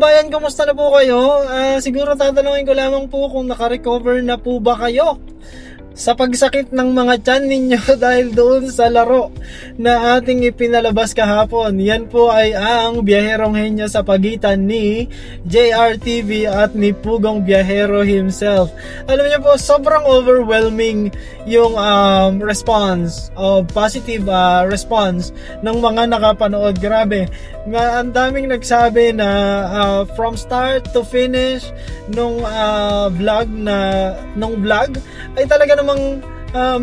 kababayan, kumusta na po kayo? Siguro tatanungin ko lamang po kung naka-recover na po ba kayo sa pagsakit ng mga tiyan ninyo dahil doon sa laro na ating ipinalabas kahapon. Yan po ay ang Biyaherong Henyo sa pagitan ni JRTV at ni Pugong Biyahero himself. Alam niyo po, sobrang overwhelming yung response, positive response ng mga nakapanood. Grabe, ang daming nagsabi na from start to finish nung vlog ay talaga namang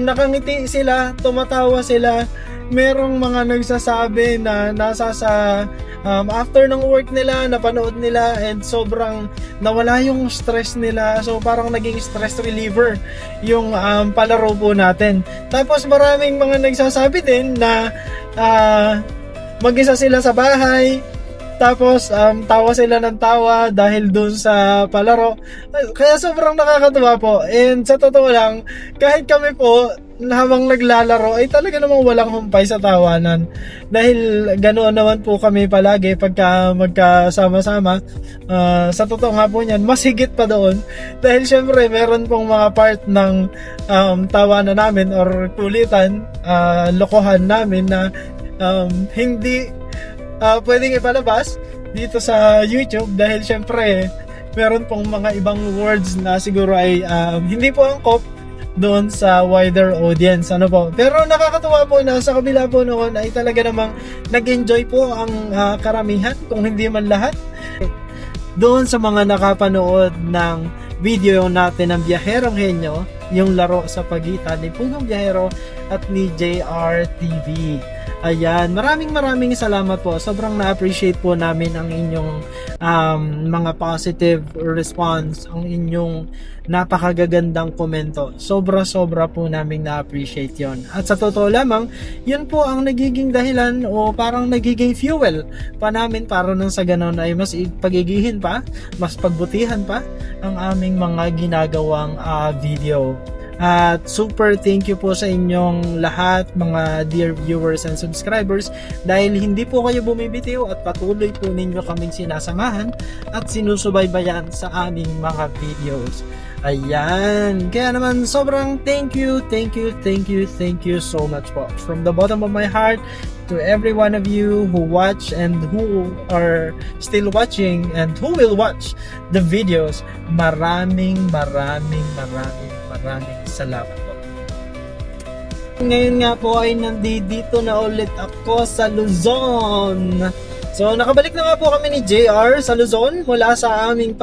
nakangiti sila, tumatawa sila. Merong mga nagsasabi na nasa sa after ng work nila, napanood nila and sobrang nawala yung stress nila. So parang naging stress reliever yung palaro po natin. Tapos maraming mga nagsasabi din na mag-isa sila sa bahay. Tapos, tawa sila ng tawa dahil dun sa palaro. Kaya sobrang nakakatuwa po. And sa totoo lang, kahit kami po, habang naglalaro, ay talaga namang walang humpay sa tawanan. Dahil ganoon naman po kami palagi pagka magkasama-sama. Sa totoo nga po niyan, mas higit pa doon. Dahil syempre, meron pong mga part ng tawanan namin or kulitan, lokohan namin na hindi pwedeng ipalabas dito sa YouTube dahil syempre meron pong mga ibang words na siguro ay hindi po angkop doon sa wider audience. Ano po? Pero nakakatuwa po na sa kabila po noon ay talaga namang nag-enjoy po ang karamihan, kung hindi man lahat, doon sa mga nakapanood ng video natin ng Biyaherong Henyo, yung laro sa pagitan ni Pugong Biyahero at ni JRTV. Ayan, maraming salamat po. Sobrang na-appreciate po namin ang inyong mga positive response, ang inyong napakagagandang komento. Sobra po namin na-appreciate yon. At sa totoo lamang, yun po ang nagiging dahilan o parang nagiging fuel pa namin para nang sa ganon ay mas pagigihin pa, mas pagbutihan pa ang aming mga ginagawang video. At super thank you po sa inyong lahat, mga dear viewers and subscribers, dahil hindi po kayo bumibitiw at patuloy po ninyo kaming sinasamahan at sinusubaybayan sa aming mga videos. Ayan, kaya naman sobrang thank you so much po. From the bottom of my heart, to every one of you who watch and who are still watching and who will watch the videos, maraming salamat po. Ngayon nga po ay nandito na ulit ako sa Luzon. So nakabalik na nga po kami ni JR sa Luzon mula sa aming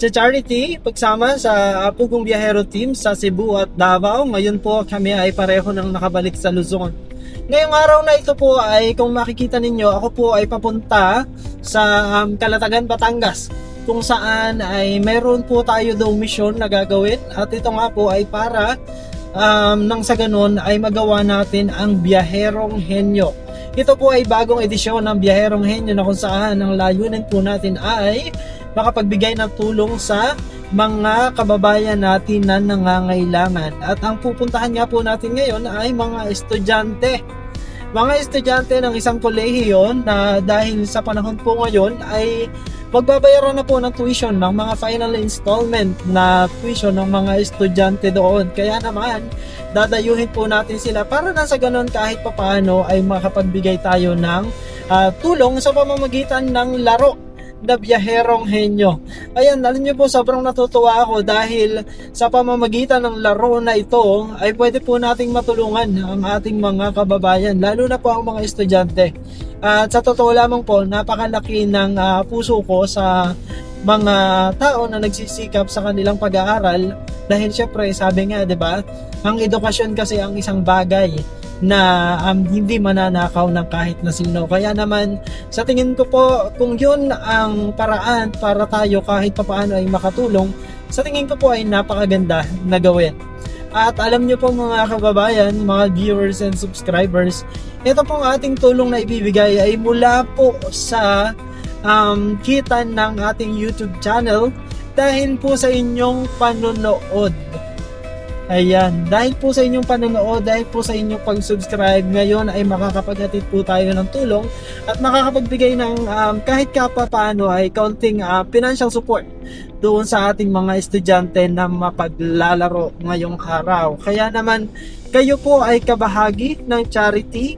charity pagsama sa Pugong Biyahero team sa Cebu at Davao. Ngayon po kami ay pareho nang nakabalik sa Luzon. Ngayong araw na ito po ay kung makikita ninyo, ako po ay papunta sa Calatagan, Batangas, kung saan ay meron po tayo daw mission na gagawin at ito nga po ay para nang sa ganun ay magawa natin ang Biyaherong Henyo. Ito po ay bagong edisyon ng Biyaherong Henyo na kung saan ang layunin po natin ay makapagbigay ng tulong sa mga kababayan natin na nangangailangan. At ang pupuntahan nga po natin ngayon ay mga estudyante. Mga estudyante ng isang kolehiyo na dahil sa panahon po ngayon ay magbabayaran na po ng tuition ng mga final installment na tuition ng mga estudyante doon. Kaya naman, dadayuhin po natin sila para na sa ganun kahit papaano ay makapagbigay tayo ng tulong sa pamamagitan ng laro na Biyaherong Henyo. Ayan, alam niyo po, sobrang natutuwa ako dahil sa pamamagitan ng laro na ito ay pwede po nating matulungan ang ating mga kababayan, lalo na po ang mga estudyante. At sa totoo lamang po, napakalaki ng puso ko sa mga tao na nagsisikap sa kanilang pag-aaral dahil syempre sabi nga, 'di ba? Ang edukasyon kasi ang isang bagay na hindi mananakaw ng kahit na sino. Kaya naman sa tingin ko po, kung yun ang paraan para tayo kahit papaano ay makatulong, sa tingin ko po ay napakaganda na gawin. At alam nyo po mga kababayan, mga viewers and subscribers, ito pong ating tulong na ibibigay ay mula po sa kita ng ating YouTube channel dahil po sa inyong panonood. Ayan, dahil po sa inyong panonood, dahil po sa inyong pag-subscribe, ngayon ay makakapaghatid po tayo ng tulong at makakapagbigay ng kahit paano ay kaunting financial support doon sa ating mga estudyante na mapaglalaro ngayong araw. Kaya naman, kayo po ay kabahagi ng charity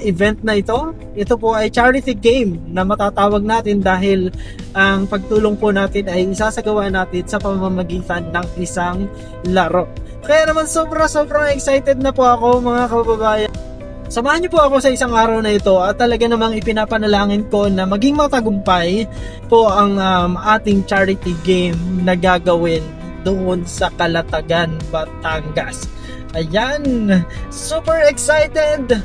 event na ito. Ito po ay charity game na matatawag natin dahil ang pagtulong po natin ay isasagawa natin sa pamamagitan ng isang laro. Kaya naman sobrang excited na po ako mga kababayan. Samahan niyo po ako sa isang araw na ito at talaga namang ipinapanalangin ko na maging matagumpay po ang ating charity game na gagawin doon sa Calatagan, Batangas. Ayan, super excited!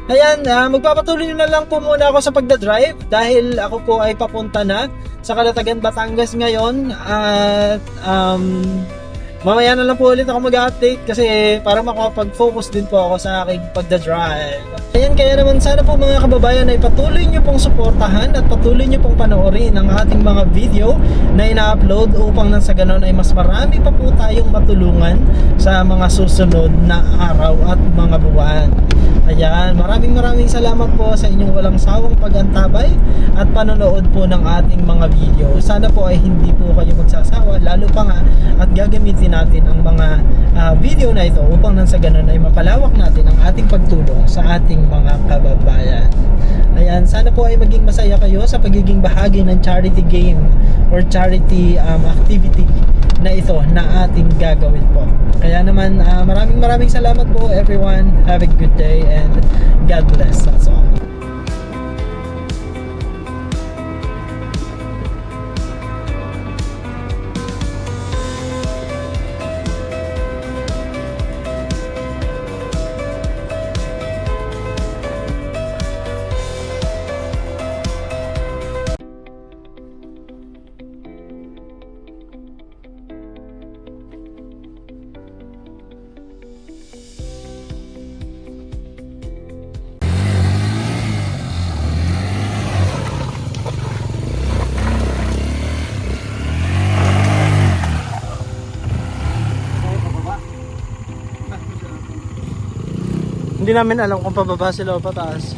Ayan, magpapatuloy na lang po muna ako sa pagdadrive dahil ako po ay papunta na sa Calatagan, Batangas ngayon at mamaya na lang po ulit ako mag-update kasi para makapag-focus din po ako sa aking pagdadrive. Ayan, kaya naman sana po mga kababayan ay patuloy nyo pong suportahan at patuloy nyo pong panoorin ang ating mga video na ina-upload upang nang sa ganon ay mas marami pa po tayong matulungan sa mga susunod na araw at mga buwan. Ayan, maraming salamat po sa inyong walang sawang pag-antabay at panonood po ng ating mga video. Sana po ay hindi po kayo magsasawa, lalo pa nga at gagamitin natin ang mga video na ito upang nang sa ganun ay mapalawak natin ang ating pagtulong sa ating mga kababayan. Ayan, sana po ay maging masaya kayo sa pagiging bahagi ng charity game or charity activity na ito na ating gagawin po. Kaya naman maraming salamat po everyone. Have a good day and God bless us all. Hindi namin alam kung pababa sila o pataas.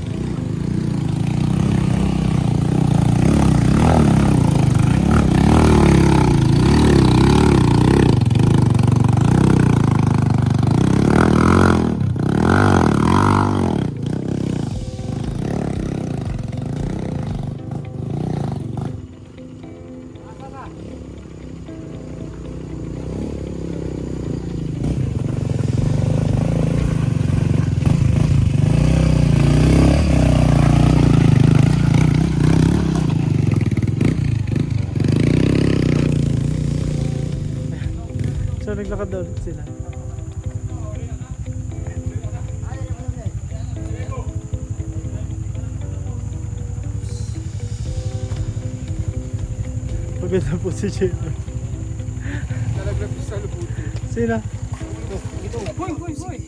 So naglakad daw sila. Maganda po si Jello. Nalaglag sa lubuti. Sino? Ito. Boy!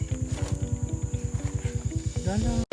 Gala.